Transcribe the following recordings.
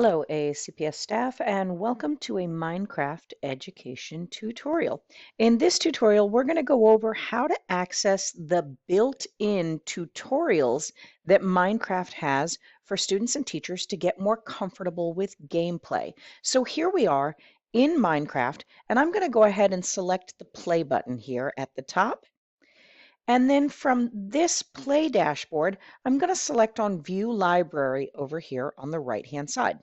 Hello, ACPS staff, and welcome to a Minecraft education tutorial. In this tutorial, we're going to go over how to access the built-in tutorials that Minecraft has for students and teachers to get more comfortable with gameplay. So here we are in Minecraft, and I'm going to go ahead and select the play button here at the top. And then from this play dashboard, I'm going to select on View Library over here on the right-hand side.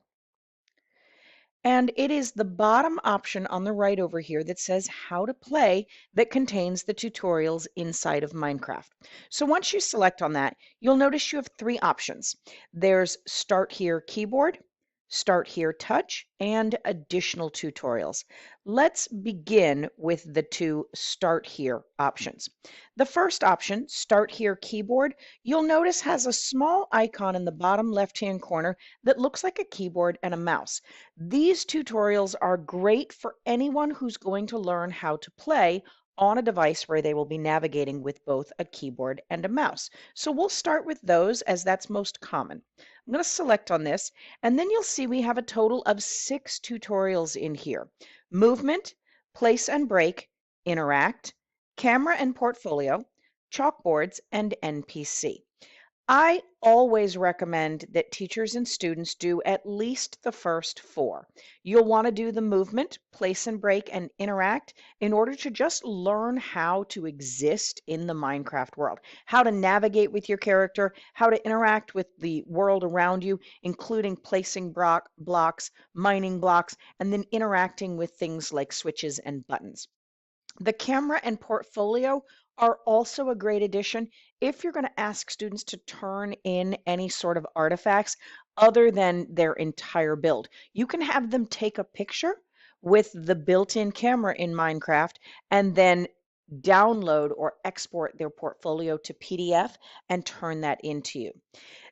And it is the bottom option on the right over here that says how to play that contains the tutorials inside of Minecraft. So once you select on that, you'll notice you have three options. There's Start Here Keyboard, Start Here Touch, and additional tutorials. Let's begin with the two Start Here options. The first option, Start Here Keyboard, you'll notice has a small icon in the bottom left-hand corner that looks like a keyboard and a mouse. These tutorials are great for anyone who's going to learn how to play on a device where they will be navigating with both a keyboard and a mouse. So we'll start with those as that's most common. I'm going to select on this, and then you'll see we have a total of 6 tutorials in here. Movement, place and break, interact, camera and portfolio, chalkboards, and NPC. I always recommend that teachers and students do at least the first 4. You'll want to do the movement, place and break, and interact in order to just learn how to exist in the Minecraft world, how to navigate with your character, how to interact with the world around you, including placing blocks, mining blocks, and then interacting with things like switches and buttons. The camera and portfolio are also a great addition if you're going to ask students to turn in any sort of artifacts other than their entire build. You can have them take a picture with the built-in camera in Minecraft and then download or export their portfolio to PDF and turn that into you.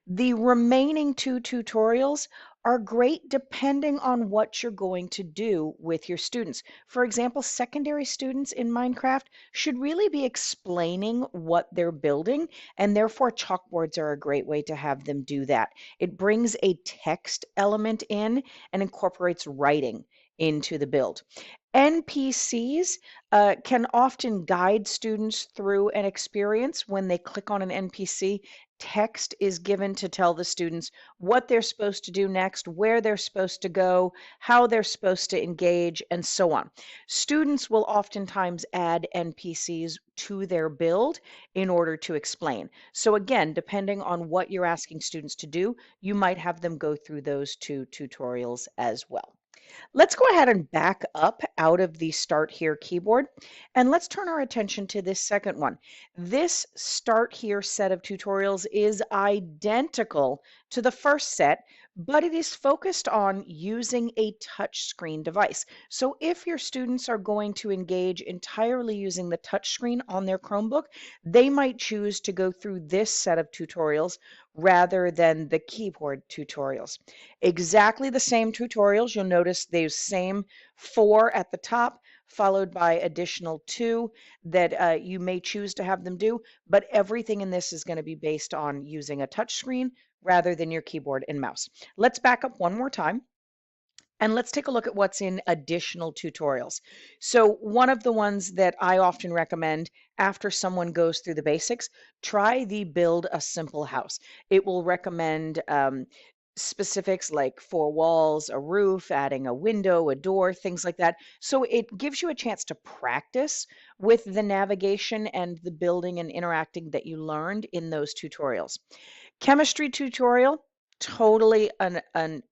The remaining 2 tutorials are great depending on what you're going to do with your students. For example, secondary students in Minecraft should really be explaining what they're building, and therefore chalkboards are a great way to have them do that. It brings a text element in and incorporates writing into the build. NPCs can often guide students through an experience. When they click on an NPC, text is given to tell the students what they're supposed to do next, where they're supposed to go, how they're supposed to engage, and so on. Students will oftentimes add NPCs to their build in order to explain. So again, depending on what you're asking students to do, you might have them go through those 2 tutorials as well. Let's go ahead and back up out of the Start Here keyboard, and let's turn our attention to this second one. This Start Here set of tutorials is identical to the first set, but it is focused on using a touchscreen device. So if your students are going to engage entirely using the touchscreen on their Chromebook, they might choose to go through this set of tutorials rather than the keyboard tutorials. Exactly the same tutorials. You'll notice those same 4 at the top, followed by additional 2 that you may choose to have them do, but everything in this is going to be based on using a touch screen rather than your keyboard and mouse. Let's back up one more time. And let's take a look at what's in additional tutorials. So one of the ones that I often recommend after someone goes through the basics, try the Build a Simple House. It will recommend specifics like 4 walls, a roof, adding a window, a door, things like that. So it gives you a chance to practice with the navigation and the building and interacting that you learned in those tutorials. Chemistry tutorial, totally an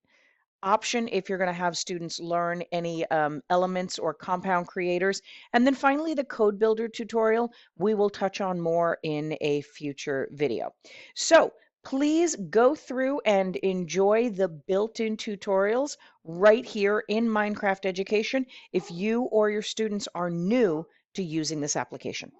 option if you're going to have students learn any elements or compound creators. And then finally, the code builder tutorial, we will touch on more in a future video. So please go through and enjoy the built-in tutorials right here in Minecraft Education if you or your students are new to using this application.